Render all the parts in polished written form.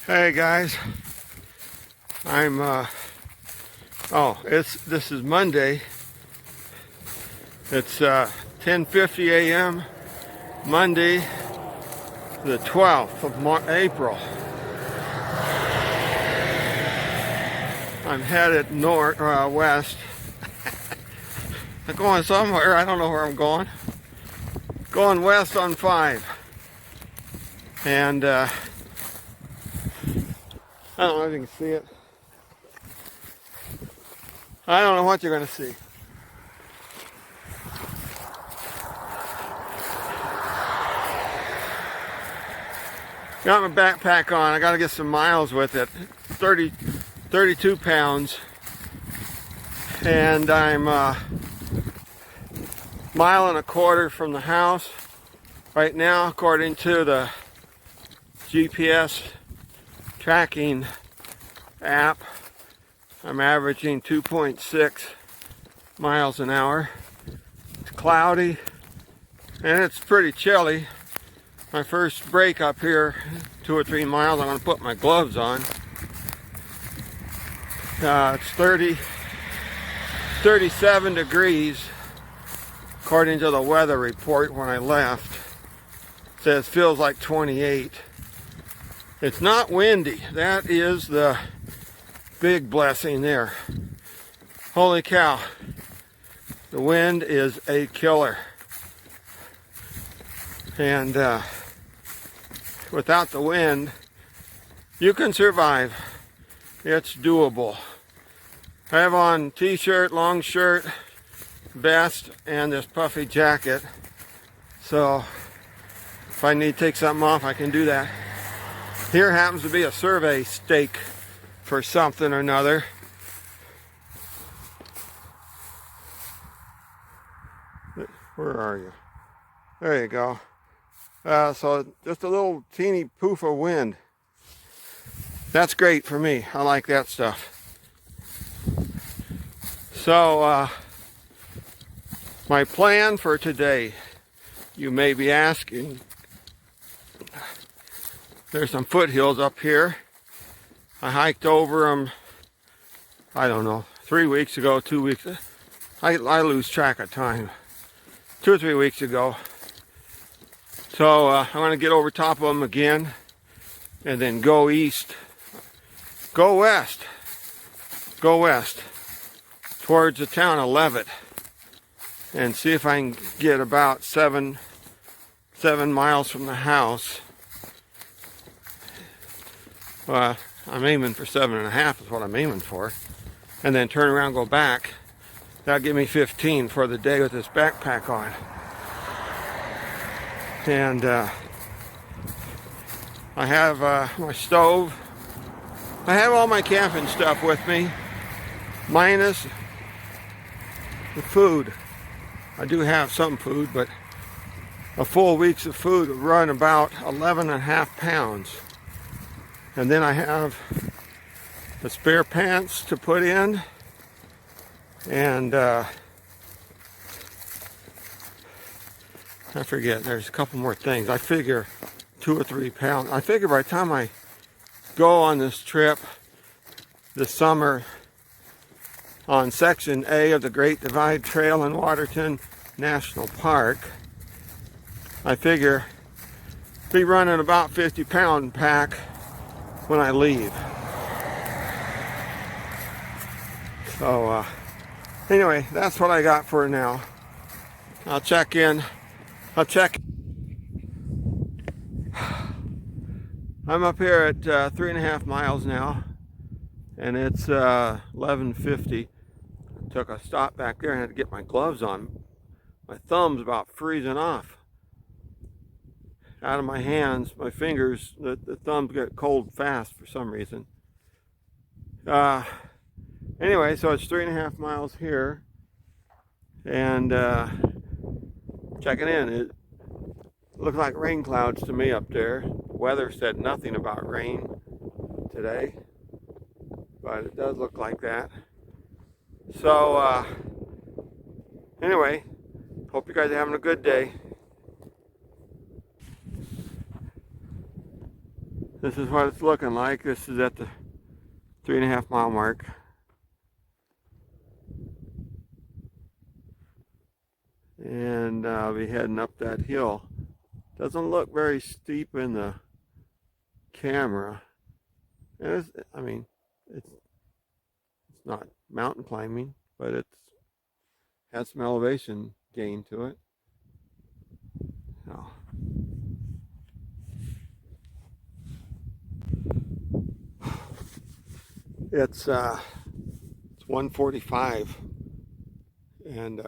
Hey guys, this is Monday. It's 10:50 a.m. Monday, the 12th of April. I'm headed west. I'm going somewhere. I don't know where I'm going. Going west on 5, and I don't know if you can see it. I don't know what you're going to see. Got my backpack on. I got to get some miles with it. 32 pounds. And I'm mile and a quarter from the house right now, according to the GPS tracking app. I'm averaging 2.6 miles an hour. It's cloudy and it's pretty chilly. My first break up here, 2 or 3 miles, I'm going to put my gloves on. It's 37 degrees according to the weather report when I left. It says feels like 28. It's not windy. That is the big blessing there. Holy cow. The wind is a killer. And without the wind, you can survive. It's doable. I have on t-shirt, long shirt, vest, and this puffy jacket. So if I need to take something off, I can do that. Here happens to be a survey stake for something or another. Where are you? There you go. So just a little teeny poof of wind. That's great for me. I like that stuff. So my plan for today, you may be asking, there's some foothills up here. I hiked over them, I don't know, 3 weeks ago, 2 weeks. I lose track of time. 2 or 3 weeks ago. So I'm going to get over top of them again and then go east. Go west towards the town of Levitt and see if I can get about 7 miles from the house. I'm aiming for 7.5 is what I'm aiming for, and then turn around and go back. That'll give me 15 for the day with this backpack on. And I have my stove. I have all my camping stuff with me, minus the food. I do have some food, but a full week's of food would run about 11.5 pounds. And then I have the spare pants to put in, and I forget, there's a couple more things. I figure 2 or 3 pounds. I figure by the time I go on this trip this summer on Section A of the Great Divide Trail in Waterton National Park, I figure be running about 50-pound pack when I leave. So anyway, that's what I got for now. I'll check. I'm up here at 3.5 miles now, and it's 11:50. Took a stop back there and had to get my gloves on. My thumb's about freezing off. Out of my hands, my fingers, the thumbs get cold fast for some reason. Anyway, so it's 3.5 miles here, and checking in. It looked like rain clouds to me up there. Weather said nothing about rain today, but it does look like that. So anyway, hope you guys are having a good day. This is what it's looking like. This is at the 3.5 mile mark. And I'll be heading up that hill. Doesn't look very steep in the camera. I mean, it's not mountain climbing, but it's has some elevation gain to it. So, it's 1:45, and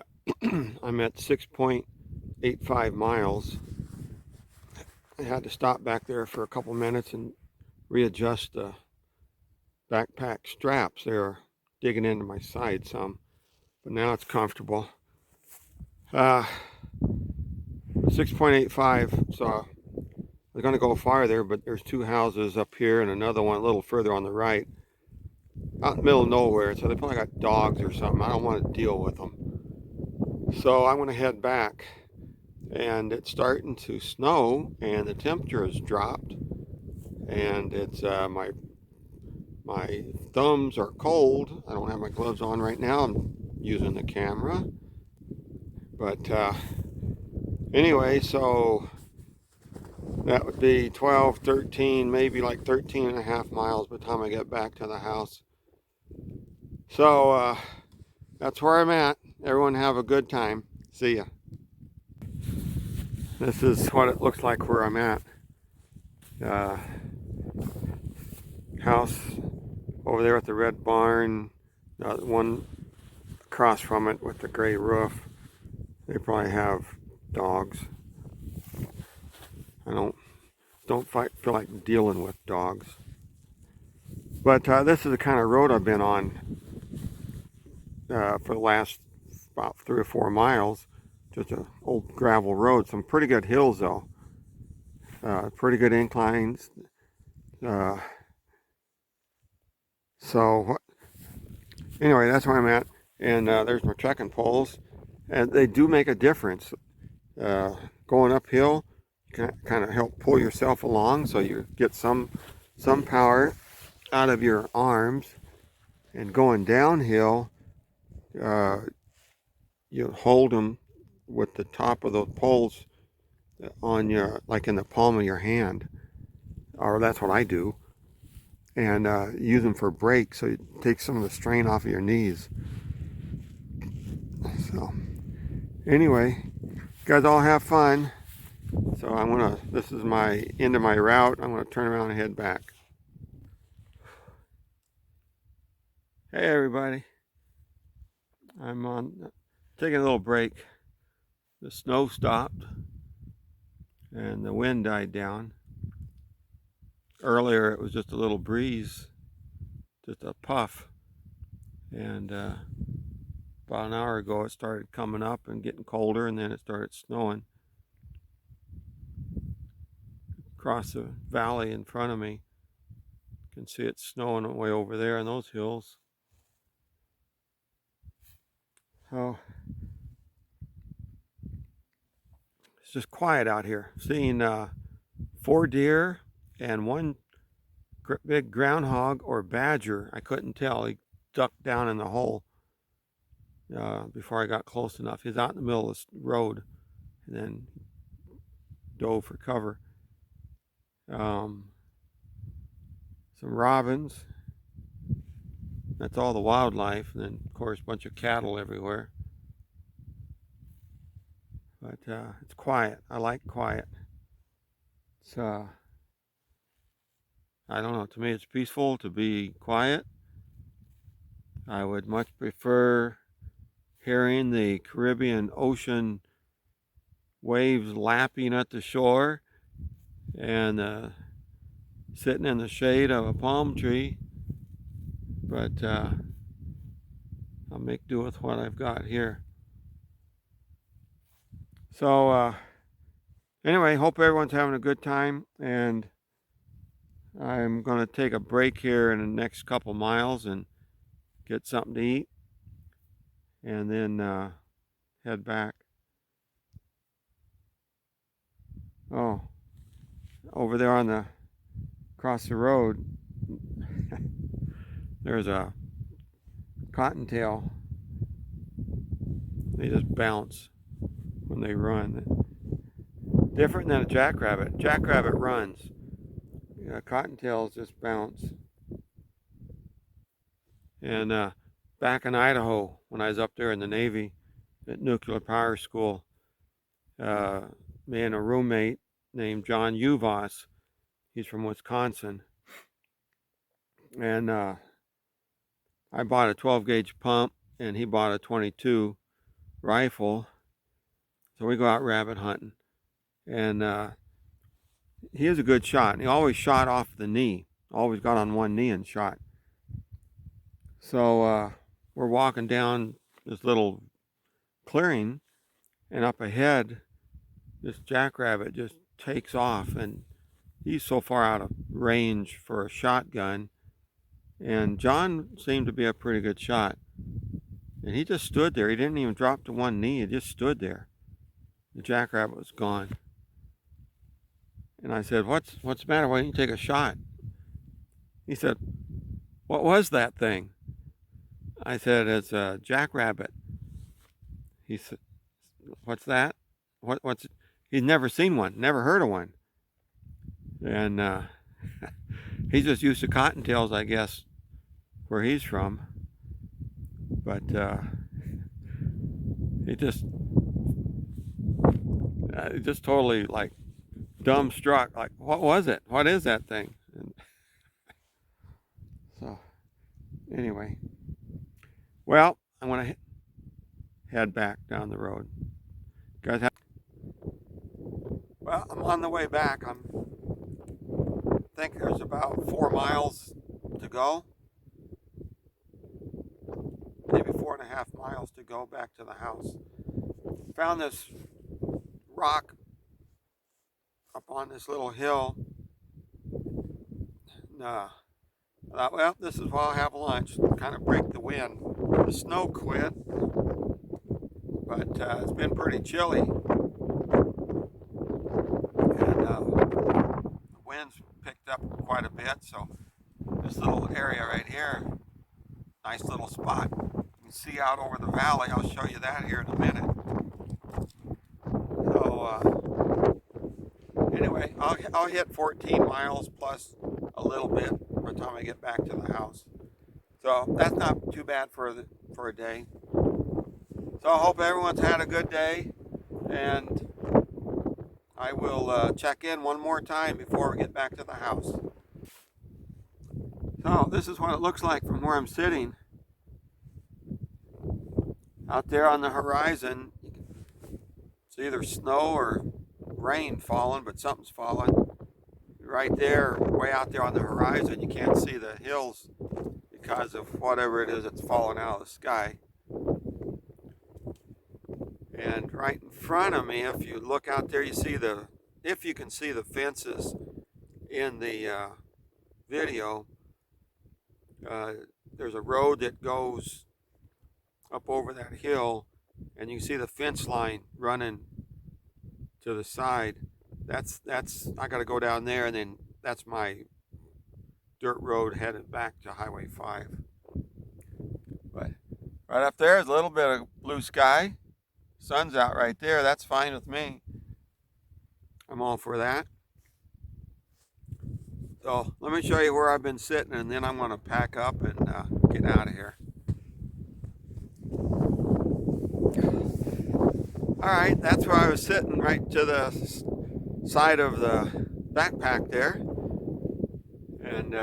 I'm at 6.85 miles. I had to stop back there for a couple minutes and readjust the backpack straps. They were digging into my side some, but now it's comfortable. 6.85, so I was going to go farther, but there's two houses up here and another one a little further on the right, out in the middle of nowhere, so they probably got dogs or something. I don't want to deal with them. So I'm going to head back, and it's starting to snow, and the temperature has dropped, and it's my thumbs are cold. I don't have my gloves on right now. I'm using the camera, but anyway, so that would be 12, 13, maybe like 13 and a half miles by the time I get back to the house. So that's where I'm at. Everyone have a good time. See ya. This is what it looks like where I'm at. House over there with the red barn, one across from it with the gray roof. They probably have dogs. I don't feel like dealing with dogs. But this is the kind of road I've been on for the last about 3 or 4 miles. Just an old gravel road. Some pretty good hills though. Pretty good inclines. So anyway, that's where I'm at. And there's my trekking poles. And they do make a difference. Going uphill can kind of help pull yourself along so you get some power out of your arms. And going downhill, you hold them with the top of the poles on your, like in the palm of your hand, or that's what I do, and use them for brakes so you take some of the strain off of your knees. So anyway, you guys all have fun. So this is my end of my route. I'm gonna turn around and head back. Hey everybody, I'm taking a little break. The snow stopped and the wind died down. Earlier it was just a little breeze, just a puff, and about an hour ago it started coming up and getting colder, and then it started snowing. Across the valley in front of me, you can see it snowing way over there in those hills. So it's just quiet out here. Seeing 4 deer and one big groundhog or badger. I couldn't tell. He ducked down in the hole before I got close enough. He's out in the middle of the road and then dove for cover. Some robins. That's all the wildlife. And then, of course, a bunch of cattle everywhere. But it's quiet. I like quiet. It's I don't know, to me it's peaceful to be quiet. I would much prefer hearing the Caribbean Ocean waves lapping at the shore and sitting in the shade of a palm tree. But I'll make do with what I've got here. So anyway, hope everyone's having a good time, and I'm going to take a break here in the next couple miles and get something to eat, and then head back. Oh, over there on the across the road, there's a cottontail. They just bounce when they run. Different than a jackrabbit. Jackrabbit runs. Cottontails just bounce. And back in Idaho, when I was up there in the Navy at Nuclear Power School, me and a roommate named John Uvas, he's from Wisconsin, and I bought a 12 gauge pump and he bought a 22 rifle. So we go out rabbit hunting, and he is a good shot, and he always shot off the knee, always got on one knee and shot. So we're walking down this little clearing, and up ahead this jackrabbit just takes off, and he's so far out of range for a shotgun, and John seemed to be a pretty good shot, and he just stood there. He didn't even drop to one knee. He just stood there. The jackrabbit was gone. And I said, what's the matter? Why didn't you take a shot? He said, what was that thing? I said, it's a jackrabbit. He said, what's that? What's? He's never seen one, never heard of one. And he's just used to cottontails, I guess, where he's from. But he just totally like dumbstruck. Like, what was it? What is that thing? And so, anyway, well, I'm gonna head back down the road. Guys, well, I'm on the way back. I think there's about 4 miles to go. Maybe 4.5 miles to go back to the house. Found this rock up on this little hill. And, I thought, well, this is while I have lunch. Kind of break the wind. The snow quit, but it's been pretty chilly. And the wind's picked up quite a bit, so this little area right here, nice little spot. You can see out over the valley. I'll show you that here in a minute. So anyway, I'll hit 14 miles plus a little bit by the time I get back to the house. So that's not too bad for a day. So I hope everyone's had a good day, and I will check in one more time before we get back to the house. So this is what it looks like from where I'm sitting. Out there on the horizon, it's either snow or rain falling, but something's falling. Right there, way out there on the horizon, you can't see the hills because of whatever it is that's falling out of the sky. And right in front of me, if you look out there, you see if you can see the fences in the video. There's a road that goes up over that hill, and you can see the fence line running to the side. That's I got to go down there, and then that's my dirt road headed back to Highway 5. But right up there is a little bit of blue sky. Sun's out right there. That's fine with me. I'm all for that. So let me show you where I've been sitting, and then I'm going to pack up and get out of here. All right, that's where I was sitting, right to the side of the backpack there. And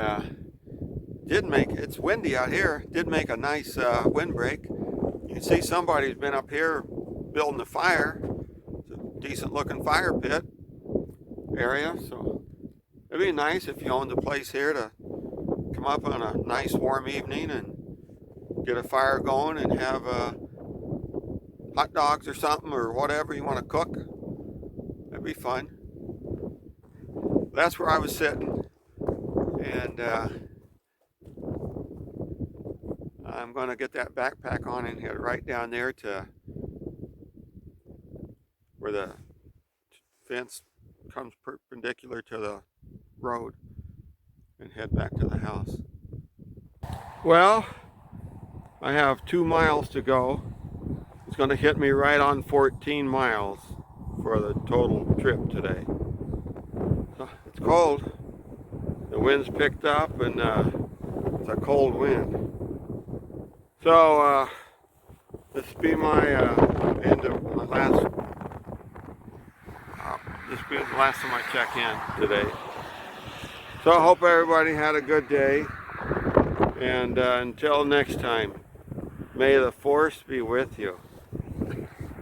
it's windy out here. Did make a nice windbreak. You can see somebody's been up here building a fire. It's a decent looking fire pit area. So it'd be nice if you owned a place here to come up on a nice warm evening and get a fire going and have hot dogs or something, or whatever you want to cook. That'd be fun. That's where I was sitting, and I'm going to get that backpack on and head right down there to where the fence comes perpendicular to the road. and head back to the house. Well, I have 2 miles to go. It's going to hit me right on 14 miles for the total trip today. So it's cold. The wind's picked up and it's a cold wind. So this will be my end of my last. This will be the last time I check in today. So I hope everybody had a good day. And until next time, may the force be with you.